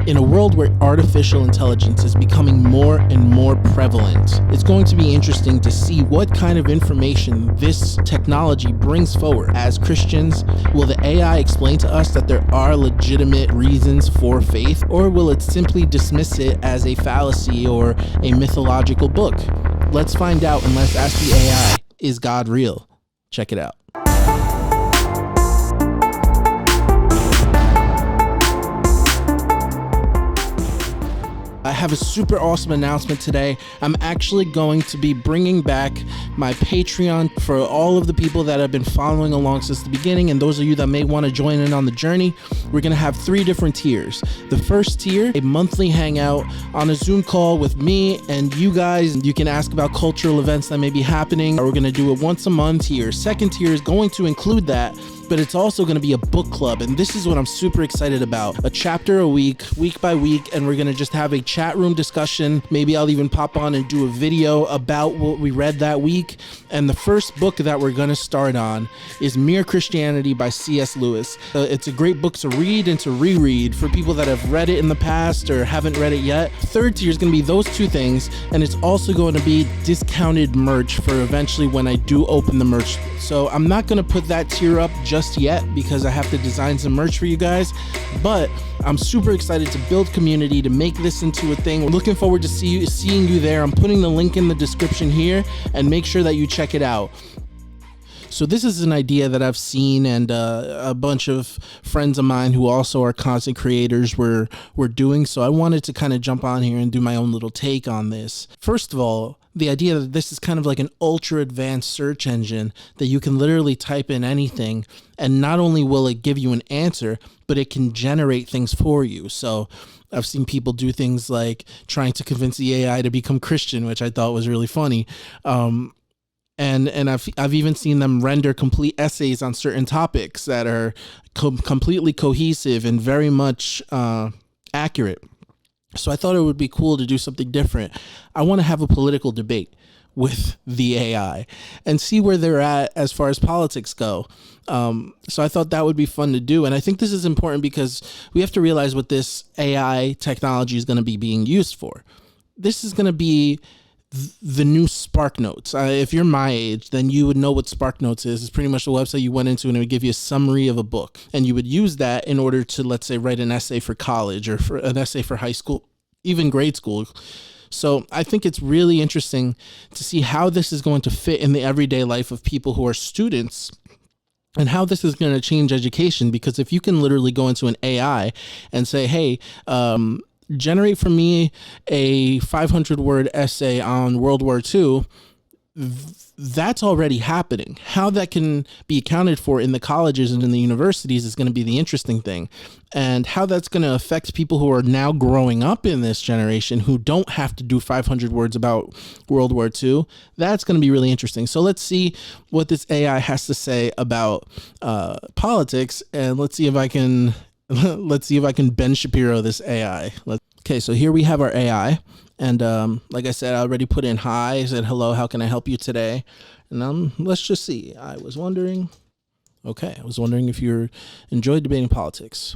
In a world where artificial intelligence is becoming more and more prevalent, it's going to be interesting to see what kind of information this technology brings forward. As Christians, will the AI explain to us that there are legitimate reasons for faith, or will it simply dismiss it as a fallacy or a mythological book? Let's find out, and let's ask the AI, is God real? Check it out. I have a super awesome announcement today. I'm actually going to be bringing back my Patreon for all of the people that have been following along since the beginning, and those of you that may want to join in on the journey. We're going to have 3 different tiers. The first tier, a monthly hangout on a Zoom call with me and you guys. You can ask about cultural events that may be happening. We're going to do it once a month here. Second tier is going to include that, but it's also going to be a book club, and this is what I'm super excited about. A chapter a week by week, and we're going to just have a chat room discussion. Maybe I'll even pop on and do a video about what we read that week. And the first book that we're going to start on is Mere Christianity by C.S. Lewis. It's a great book to read and to reread for people that have read it in the past or haven't read it yet. Third tier is going to be those 2 things, and it's also going to be discounted merch for eventually when I do open the merch. So I'm not going to put that tier up just yet because I have to design some merch for you guys, but I'm super excited to build community, to make this into a thing. We're looking forward to seeing you there. I'm putting the link in the description here, and make sure that you check it out. So this is an idea that I've seen, and a bunch of friends of mine who also are content creators were doing. So I wanted to kind of jump on here and do my own little take on this. First of all, the idea that this is kind of like an ultra advanced search engine that you can literally type in anything, and not only will it give you an answer, but it can generate things for you. So I've seen people do things like trying to convince the AI to become Christian, which I thought was really funny. And I've even seen them render complete essays on certain topics that are completely cohesive and very much accurate. So I thought it would be cool to do something different. I want to have a political debate with the AI and see where they're at as far as politics go. So I thought that would be fun to do. And I think this is important because we have to realize what this AI technology is going to be being used for. This is going to be the new Spark Notes. If you're my age, then you would know what Spark Notes is. It's pretty much the website you went into, and it would give you a summary of a book. And you would use that in order to, let's say, write an essay for college or for an essay for high school, even grade school. So I think it's really interesting to see how this is going to fit in the everyday life of people who are students, and how this is going to change education. Because if you can literally go into an AI and say, hey, generate for me a 500-word essay on World War II, that's already happening. How that can be accounted for in the colleges and in the universities is going to be the interesting thing. And how that's going to affect people who are now growing up in this generation who don't have to do 500 words about World War II, that's going to be really interesting. So let's see what this AI has to say about politics, and let's see if I can Ben Shapiro this AI. Okay, so here we have our AI. And like I said, I already put in hi. I said, hello, how can I help you today? And let's just see. I was wondering if you enjoyed debating politics.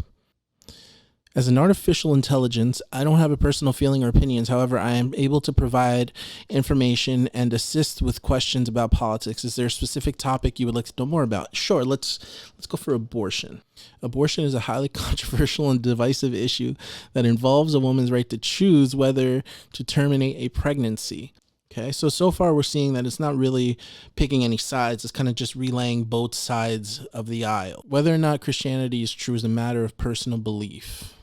As an artificial intelligence, I don't have a personal feeling or opinions. However, I am able to provide information and assist with questions about politics. Is there a specific topic you would like to know more about? Sure, let's go for abortion. Abortion is a highly controversial and divisive issue that involves a woman's right to choose whether to terminate a pregnancy. Okay, so far we're seeing that it's not really picking any sides. It's kind of just relaying both sides of the aisle. Whether or not Christianity is true is a matter of personal belief.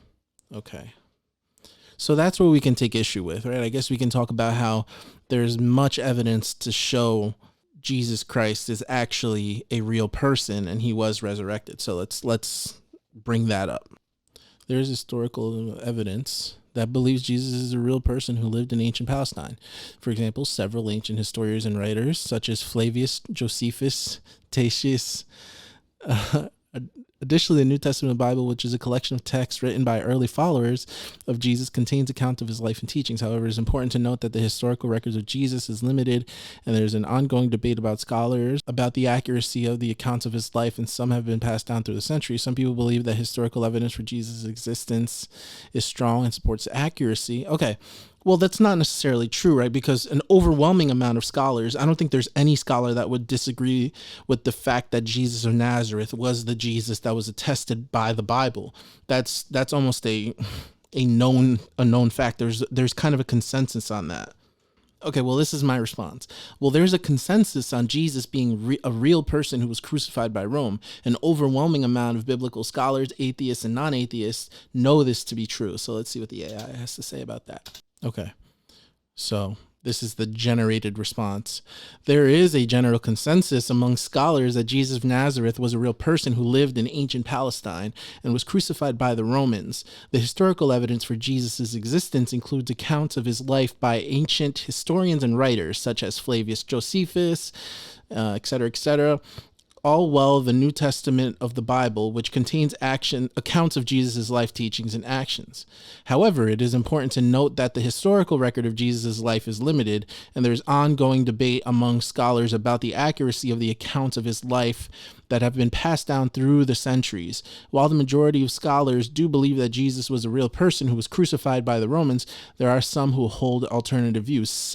Okay, so that's what we can take issue with, right? I guess we can talk about how there's much evidence to show Jesus Christ is actually a real person and he was resurrected. So let's bring that up. There's historical evidence that believes Jesus is a real person who lived in ancient Palestine. For example, several ancient historians and writers, such as Flavius Josephus, Tatius, Additionally, the New Testament Bible, which is a collection of texts written by early followers of Jesus, contains accounts of his life and teachings. However, it is important to note that the historical records of Jesus is limited, and there's an ongoing debate about scholars about the accuracy of the accounts of his life, and some have been passed down through the centuries. Some people believe that historical evidence for Jesus' existence is strong and supports accuracy. Okay. Well, that's not necessarily true, right? Because an overwhelming amount of scholars, I don't think there's any scholar that would disagree with the fact that Jesus of Nazareth was the Jesus that was attested by the Bible. That's almost a known fact. There's kind of a consensus on that. Okay, well, this is my response. Well, there's a consensus on Jesus being a real person who was crucified by Rome. An overwhelming amount of biblical scholars, atheists and non-atheists, know this to be true. So let's see what the AI has to say about that. Okay, so this is the generated response. There is a general consensus among scholars that Jesus of Nazareth was a real person who lived in ancient Palestine and was crucified by the Romans. The historical evidence for Jesus' existence includes accounts of his life by ancient historians and writers, such as Flavius Josephus, etc., etc. All well, the New Testament of the Bible, which contains accounts of Jesus' life, teachings, and actions. However, it is important to note that the historical record of Jesus' life is limited, and there is ongoing debate among scholars about the accuracy of the accounts of his life that have been passed down through the centuries. While the majority of scholars do believe that Jesus was a real person who was crucified by the Romans, there are some who hold alternative views.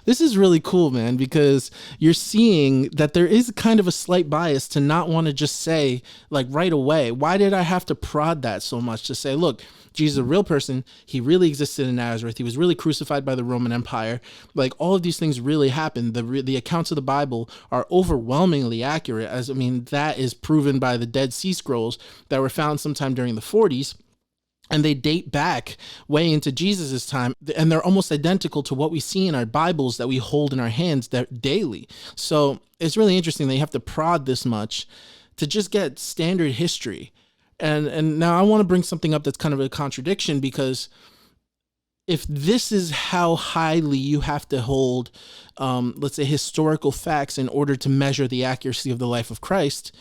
This is really cool, man, because you're seeing that there is kind of a slight bias to not want to just say, like, right away, why did I have to prod that so much to say, look, Jesus is a real person. He really existed in Nazareth. He was really crucified by the Roman Empire. Like, all of these things really happened. The accounts of the Bible are overwhelmingly accurate. That is proven by the Dead Sea Scrolls that were found sometime during the 40s. And they date back way into Jesus's time, and they're almost identical to what we see in our Bibles that we hold in our hands daily. So it's really interesting that you have to prod this much to just get standard history. And now I want to bring something up that's kind of a contradiction, because if this is how highly you have to hold, let's say, historical facts in order to measure the accuracy of the life of Christ,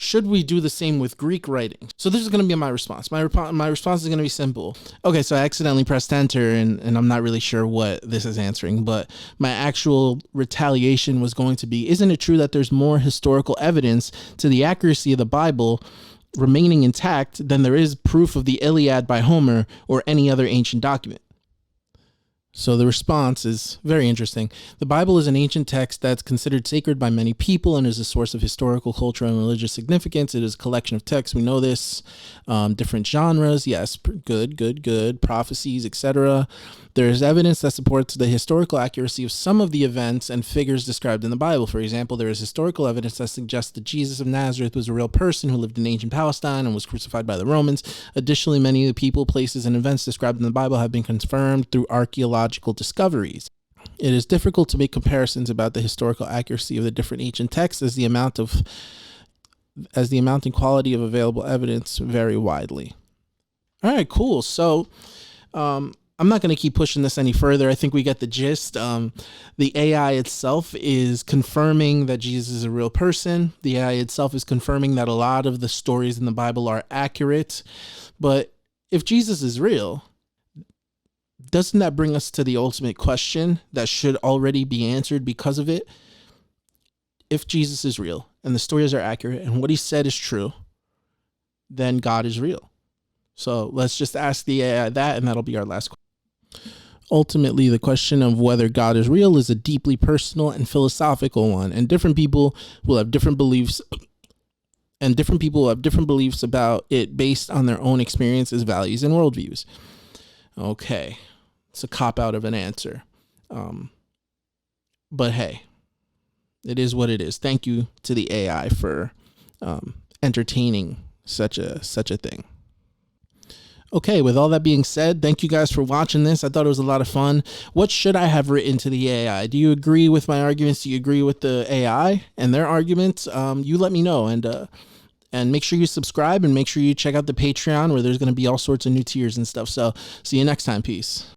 should we do the same with Greek writing? So this is going to be my response. My response is going to be simple. Okay, so I accidentally pressed enter, and I'm not really sure what this is answering, but my actual retaliation was going to be, isn't it true that there's more historical evidence to the accuracy of the Bible remaining intact than there is proof of the Iliad by Homer or any other ancient document? So the response is very interesting. The Bible is an ancient text that's considered sacred by many people and is a source of historical, cultural, and religious significance. It is a collection of texts. We know this. Different genres. Yes, good. Prophecies, etc. There is evidence that supports the historical accuracy of some of the events and figures described in the Bible. For example, there is historical evidence that suggests that Jesus of Nazareth was a real person who lived in ancient Palestine and was crucified by the Romans. Additionally, many of the people, places, and events described in the Bible have been confirmed through archaeological discoveries. It is difficult to make comparisons about the historical accuracy of the different ancient texts as the amount and quality of available evidence vary widely. All right, cool. So, I'm not going to keep pushing this any further. I think we get the gist. The AI itself is confirming that Jesus is a real person. The AI itself is confirming that a lot of the stories in the Bible are accurate. But if Jesus is real, doesn't that bring us to the ultimate question that should already be answered because of it? If Jesus is real and the stories are accurate and what he said is true, then God is real. So let's just ask the AI that, and that'll be our last question. Ultimately, the question of whether God is real is a deeply personal and philosophical one, and different people will have different beliefs, about it based on their own experiences, values, and worldviews. Okay, it's a cop-out of an answer. But hey, it is what it is. Thank you to the AI for entertaining such a thing. Okay, with all that being said, thank you guys for watching this. I thought it was a lot of fun. What should I have written to the AI? Do you agree with my arguments? Do you agree with the AI and their arguments? You let me know, and make sure you subscribe, and make sure you check out the Patreon, where there's going to be all sorts of new tiers and stuff. So see you next time. Peace.